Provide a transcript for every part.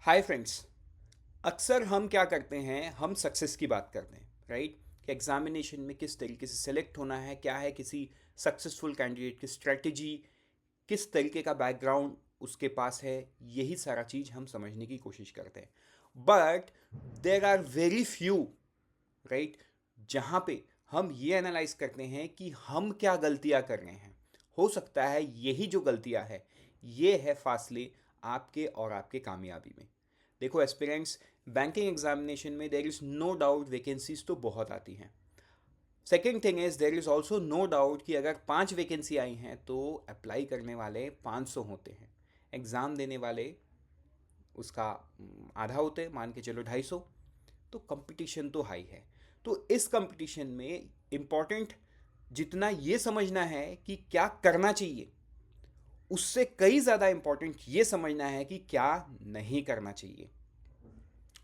Hi friends. अक्सर हम क्या करते हैं, हम सक्सेस की बात करते हैं, राइट? कि एग्जामिनेशन में किस तरीके से सेलेक्ट होना है, क्या है किसी सक्सेसफुल कैंडिडेट की स्ट्रेटजी, किस तरीके का बैकग्राउंड उसके पास है। यही सारा चीज़ हम समझने की कोशिश करते हैं। But there are very few, right, जहाँ पे हम ये एनालाइज करते हैं कि हम क्या गलतियाँ कर रहे हैं। हो सकता है यही जो गलतियाँ है, ये है फासले आपके और आपके कामयाबी में। देखो एस्पिरेंट्स, बैंकिंग एग्जामिनेशन में there is no doubt vacancies तो बहुत आती हैं। Second thing is there is also no doubt कि अगर 5 वैकेंसी आई हैं तो अप्लाई करने वाले 500 होते हैं, एग्ज़ाम देने वाले उसका आधा होते हैं, मान के चलो 250। तो कंपटीशन तो हाई है। तो इस कंपटीशन में इम्पॉर्टेंट जितना ये समझना है कि क्या करना चाहिए, उससे कई ज़्यादा इम्पॉर्टेंट ये समझना है कि क्या नहीं करना चाहिए।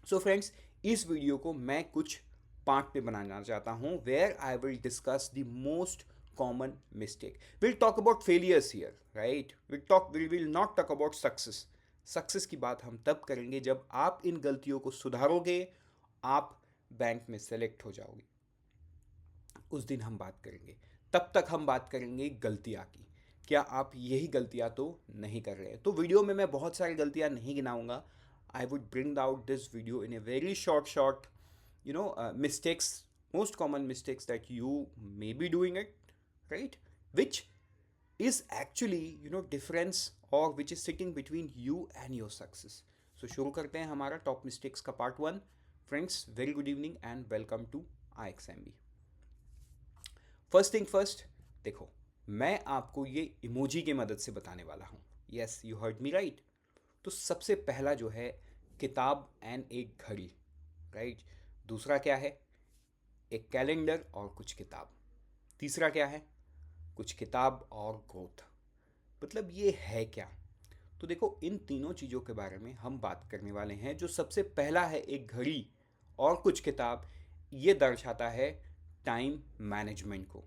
सो फ्रेंड्स, इस वीडियो को मैं कुछ पार्ट पे बनाना चाहता हूँ, where I will discuss the most common mistake. Will talk about failures here, right? Will not talk about success. Success की बात हम तब करेंगे जब आप इन गलतियों को सुधारोगे, आप बैंक में सेलेक्ट हो जाओगे, उस दिन हम बात करेंगे। तब तक हम बात करेंगे गलतियाँ की। क्या आप यही गलतियाँ तो नहीं कर रहे? तो वीडियो में मैं बहुत सारी गलतियाँ नहीं गिनाऊंगा। I would bring out this video in a very short mistakes, most common mistakes that you may be doing it, right? Which is actually difference, or which is sitting between you and your success. So शुरू करते हैं हमारा top mistakes का part 1। Friends, very good evening and welcome to IXMB। First thing first, देखो, मैं आपको ये emoji की मदद से बताने वाला हूँ। Yes, you heard me right. तो सबसे पहला जो है, किताब एंड एक घड़ी, राइट? दूसरा क्या है? एक कैलेंडर और कुछ किताब। तीसरा क्या है? कुछ किताब और ग्रोथ। मतलब ये है क्या? तो देखो, इन तीनों चीज़ों के बारे में हम बात करने वाले हैं। जो सबसे पहला है, एक घड़ी और कुछ किताब, ये दर्शाता है टाइम मैनेजमेंट को।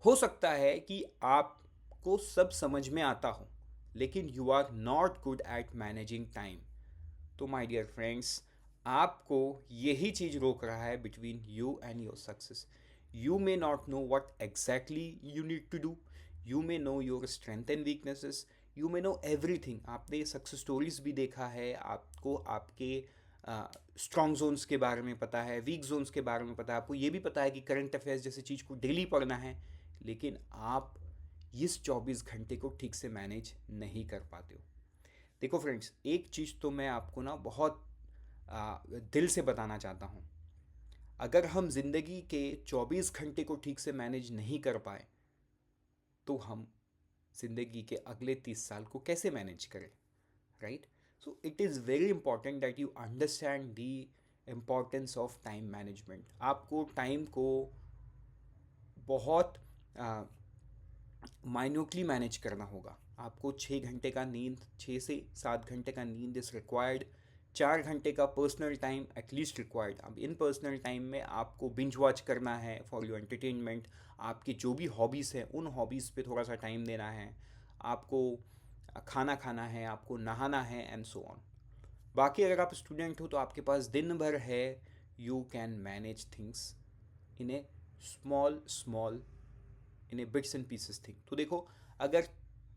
हो सकता है कि आपको सब समझ में आता हो, लेकिन you are not good at managing time. तो माय डियर फ्रेंड्स, आपको यही चीज़ रोक रहा है between you and your success. You may not know what exactly you need to do. You may know your strength and weaknesses. You may know everything. आपने success stories भी देखा है, आपको आपके स्ट्रॉन्ग जोन्स के बारे में पता है, वीक जोन्स के बारे में पता है, आपको ये भी पता है कि करंट अफेयर्स जैसी चीज़ को डेली पढ़ना है। लेकिन आप इस 24 घंटे को ठीक से मैनेज नहीं कर पाते हो। देखो फ्रेंड्स, एक चीज़ तो मैं आपको ना बहुत दिल से बताना चाहता हूँ। अगर हम ज़िंदगी के 24 घंटे को ठीक से मैनेज नहीं कर पाए, तो हम ज़िंदगी के अगले 30 साल को कैसे मैनेज करें, right? So it is very important that you understand the importance of time management. आपको टाइम को बहुत माइन्यूटली मैनेज करना होगा। आपको 6 घंटे का नींद, 6 से 7 घंटे का नींद इज़ रिक्वायर्ड। 4 घंटे का पर्सनल टाइम एटलीस्ट रिक्वायर्ड। अब इन पर्सनल टाइम में आपको बिंज वॉच करना है फॉर योर एंटरटेनमेंट। आपकी जो भी हॉबीज़ हैं, उन हॉबीज़ पे थोड़ा सा टाइम देना है। आपको खाना खाना है, आपको नहाना है, एंड सो ऑन। बाकी अगर आप स्टूडेंट हो तो आपके पास दिन भर है। You can manage things in A small small, in A bits and pieces thing. तो देखो, अगर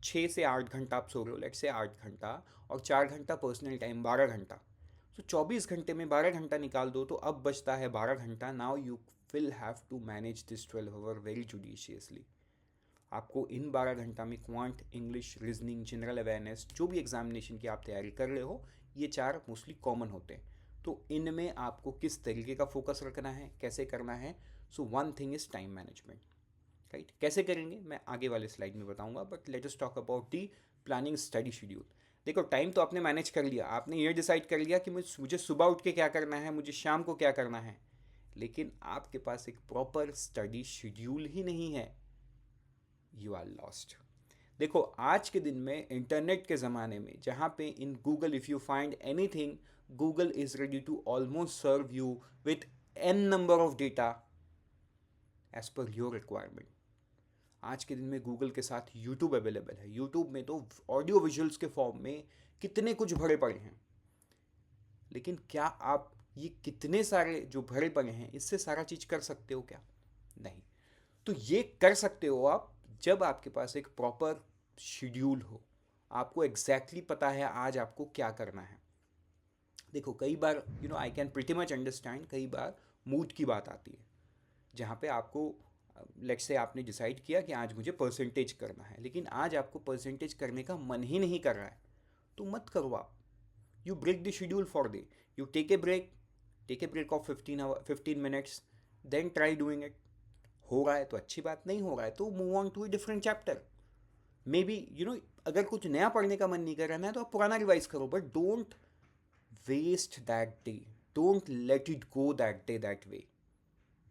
6 से 8 घंटा आप सो रहे हो, लेट से 8 घंटा, और 4 घंटा पर्सनल टाइम, 12 घंटा, तो 24 घंटे में 12 घंटा निकाल दो, तो अब बचता है 12 घंटा। Now you will have to manage this 12 hour very judiciously. आपको इन 12 घंटा में quant, English, reasoning, general awareness, जो भी एग्जामिनेशन की आप तैयारी कर रहे हो, ये 4 मोस्टली कॉमन होते हैं। तो इनमें आपको किस तरीके का फोकस रखना है, कैसे करना है? So one thing is time management, right? कैसे करेंगे मैं आगे वाले स्लाइड में बताऊंगा, but let us talk about the planning study schedule. देखो, टाइम तो आपने मैनेज कर लिया, आपने ये डिसाइड कर लिया कि मुझे सुबह उठ के क्या करना है, मुझे शाम को क्या करना है, लेकिन आपके पास एक प्रॉपर स्टडी शेड्यूल ही नहीं है। You are lost. देखो, आज के दिन में, इंटरनेट के ज़माने में, जहाँ पे in Google if you find anything, Google is ready to almost serve you with n number of data as per your requirement. आज के दिन में गूगल के साथ यूट्यूब अवेलेबल है, यूट्यूब में तो ऑडियो विजुअल्स के फॉर्म में कितने कुछ भरे पड़े हैं, लेकिन क्या आप ये कितने सारे जो भरे पड़े हैं इससे सारा चीज़ कर सकते हो क्या? नहीं। तो ये कर सकते हो आप जब आपके पास एक प्रॉपर शेड्यूल हो, आपको एग्जैक्टली पता है आज आपको क्या करना है। देखो कई बार I can pretty much understand, कई बार मूड की बात आती है जहाँ पे आपको लेट्स से आपने डिसाइड किया कि आज मुझे परसेंटेज करना है, लेकिन आज आपको परसेंटेज करने का मन ही नहीं कर रहा है, तो मत करो आप। You break the schedule for day, you take a break of 15 minutes, then try doing it. हो रहा है तो अच्छी बात, नहीं हो रहा है तो move on to a different chapter. Maybe अगर कुछ नया पढ़ने का मन नहीं कर रहा है तो आप पुराना रिवाइज करो, but don't waste that day, don't let it go that day that way.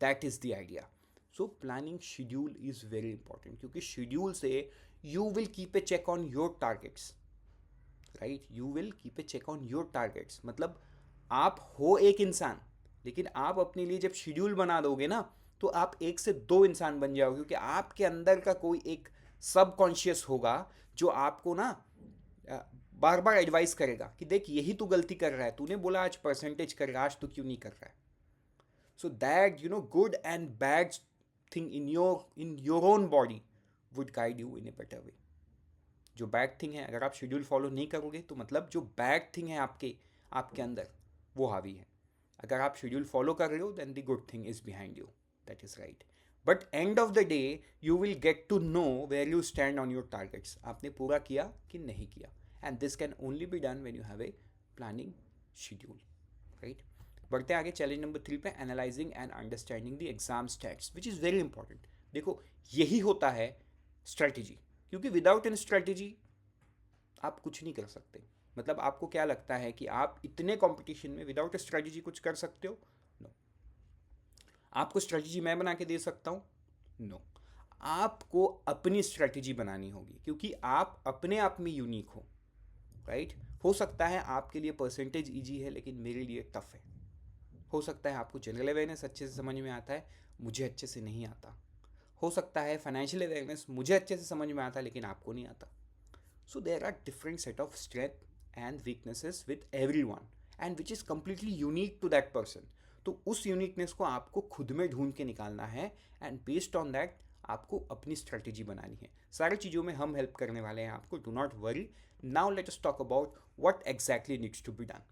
That is the idea. So planning schedule is very important, क्योंकि शेड्यूल से you will keep a check on your targets, right? You will keep a check on your targets. मतलब आप हो एक इंसान, लेकिन आप अपने लिए जब शेड्यूल बना दोगे ना, तो आप 1 से 2 इंसान बन जाओगे, क्योंकि आपके अंदर का कोई एक सबकॉन्शियस होगा जो आपको ना बार बार एडवाइस करेगा कि देख यही तू गलती कर रहा है, तूने बोला आज परसेंटेज कर रहा है, आज तू क्यों नहीं कर रहा है। So that good and bad thing in your own body would guide you in a better way. जो बैड थिंग है, अगर आप शेड्यूल फॉलो नहीं करोगे तो मतलब जो बैड थिंग है आपके अंदर वो हावी है। अगर आप शेड्यूल फॉलो कर रहे हो then the good thing is behind you, that is right. But end of the day you will get to know where you stand on your targets, आपने पूरा किया कि नहीं किया। And this can only be done when you have a planning schedule, right? बढ़ते आगे challenge number 3 पे, analysing and understanding the exam stats, which is very important. देखो यही होता है स्ट्रैटेजी, क्योंकि विदाउट एन स्ट्रैटेजी आप कुछ नहीं कर सकते। मतलब आपको क्या लगता है कि आप इतने कंपटीशन में विदाउट स्ट्रैटेजी कुछ कर सकते हो? नो। आपको स्ट्रैटेजी मैं बना के दे सकता हूँ? नो। आपको अपनी स्ट्रैटेजी बनानी होगी, क्योंकि आप अपने आप में यूनिक हो, राइट? हो सकता है आपके लिए परसेंटेज ईजी है, लेकिन मेरे लिए टफ है। हो सकता है आपको जनरल अवेयरनेस अच्छे से समझ में आता है, मुझे अच्छे से नहीं आता। हो सकता है फाइनेंशियल अवेयरनेस मुझे अच्छे से समझ में आता है, लेकिन आपको नहीं आता। So there are different set of strength and weaknesses with everyone, and which is completely unique to that person. तो उस यूनिकनेस को आपको खुद में ढूंढ के निकालना है, एंड बेस्ड ऑन दैट आपको अपनी स्ट्रेटेजी बनानी है। सारी चीज़ों में हम हेल्प करने वाले हैं आपको, do not worry. Now let us talk about what exactly needs to be done.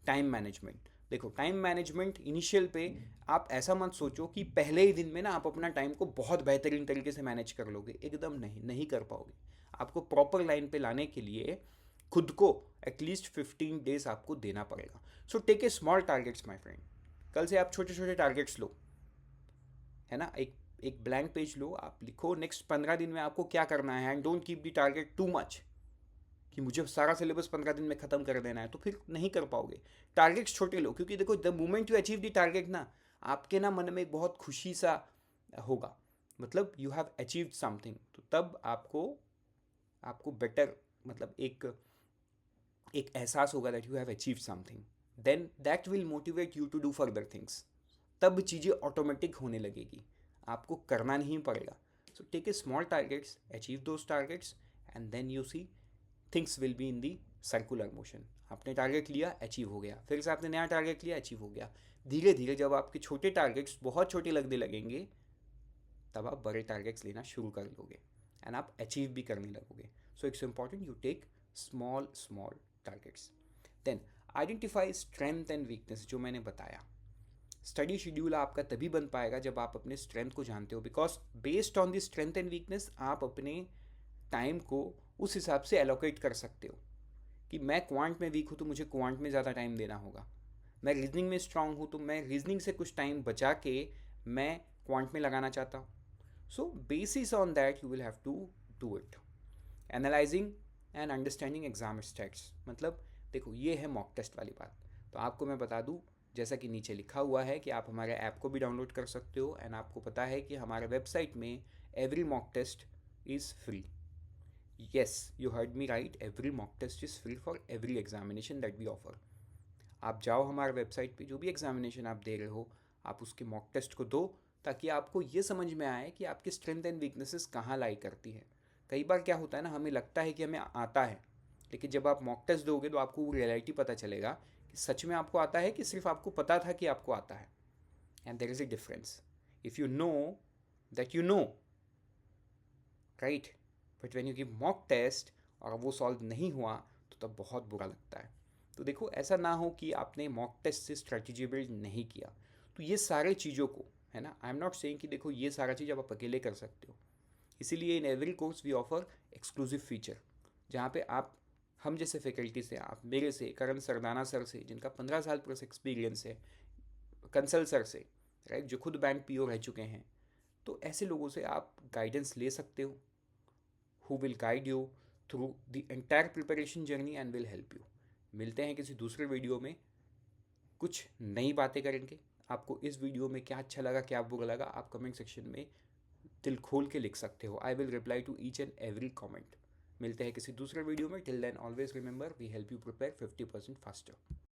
Time management. देखो टाइम मैनेजमेंट इनिशियल पे आप ऐसा मत सोचो कि पहले ही दिन में ना आप अपना टाइम को बहुत बेहतरीन तरीके से मैनेज कर लोगे, एकदम नहीं कर पाओगे। आपको प्रॉपर लाइन पे लाने के लिए खुद को एटलीस्ट 15 डेज आपको देना पड़ेगा। So take a small targets my friend. कल से आप छोटे छोटे टारगेट्स लो, है ना? एक ब्लैंक पेज लो, आप लिखो नेक्स्ट 15 दिन में आपको क्या करना है, and don't keep the target too much कि मुझे सारा सिलेबस 15 दिन में ख़त्म कर देना है, तो फिर नहीं कर पाओगे। टारगेट्स छोटे लो, क्योंकि देखो the moment you achieve the target ना, आपके ना मन में एक बहुत खुशी सा होगा, मतलब यू हैव अचीव्ड समथिंग, तो तब आपको बेटर मतलब एक एहसास होगा that you have achieve something, then that will motivate you to do further things. तब चीज़ें ऑटोमेटिक होने लगेगी, आपको करना नहीं पड़ेगा। So take a small targets, achieve those targets, and then you see things will be in the circular motion. आपने target लिया, अचीव हो गया, फिर से आपने नया टारगेट लिया, अचीव हो गया। धीरे धीरे जब आपके छोटे टारगेट्स बहुत छोटे लगने लगेंगे, तब आप बड़े टारगेट्स लेना शुरू कर लोगे, एंड आप अचीव भी करने लगोगे। So it's important you take small targets. Then identify strength and weakness, जो मैंने बताया। स्टडी शेड्यूल आपका तभी बन पाएगा जब आप अपने स्ट्रेंथ को जानते हो, because based on the strength and weakness आप अपने टाइम को उस हिसाब से एलोकेट कर सकते हो कि मैं क्वांट में वीक हूँ तो मुझे क्वांट में ज़्यादा टाइम देना होगा। मैं रीजनिंग में स्ट्रांग हूँ तो मैं रीजनिंग से कुछ टाइम बचा के मैं क्वांट में लगाना चाहता हूँ। So basis on that you will have to do it. Analysing and understanding exam stats, मतलब देखो ये है मॉक टेस्ट वाली बात। तो आपको मैं बता दूँ, जैसा कि नीचे लिखा हुआ है कि आप हमारे ऐप को भी डाउनलोड कर सकते हो, एंड आपको पता है कि हमारे वेबसाइट में every mock test is free. Yes, you heard me right. Every mock test is free for every examination that we offer. आप जाओ हमारे वेबसाइट पे, जो भी एग्जामिनेशन आप दे रहे हो आप उसके मॉक टेस्ट को दो, ताकि आपको ये समझ में आए कि आपकी स्ट्रेंथ एंड वीकनेसेस कहाँ लाई करती है। कई बार क्या होता है ना, हमें लगता है कि हमें आता है, लेकिन जब आप मॉक टेस्ट दोगे तो आपको वो रियलिटी पता चलेगा कि सच में आपको आता है कि सिर्फ आपको पता था कि आपको आता है। And there is a difference. If you know that you know, right, but when you give mock test और वो सॉल्व नहीं हुआ तो तब बहुत बुरा लगता है। तो देखो, ऐसा ना हो कि आपने मॉक टेस्ट से स्ट्रेटजी बिल्ड नहीं किया। तो ये सारे चीज़ों को, है ना, आई एम नॉट सेइंग कि देखो ये सारा चीज़ आप अकेले कर सकते हो। इसीलिए in every course we offer exclusive feature, जहाँ पे आप हम जैसे फैकल्टी से, आप मेरे से, करण सरदाना सर से जिनका 15 साल प्लस एक्सपीरियंस है, कंसल सर से, राइट, जो खुद बैंक पीओ रह चुके हैं, तो ऐसे लोगों से आप गाइडेंस ले सकते हो, who will guide you through the entire preparation journey and will help you। मिलते हैं किसी दूसरे वीडियो में, कुछ नई बातें करेंगे। आपको इस वीडियो में क्या अच्छा लगा, क्या बुरा लगा, आप कमेंट सेक्शन में दिल खोल के लिख सकते हो। I will reply to each and every comment. मिलते हैं किसी दूसरे वीडियो में। Till then always remember, we help you prepare 50% faster.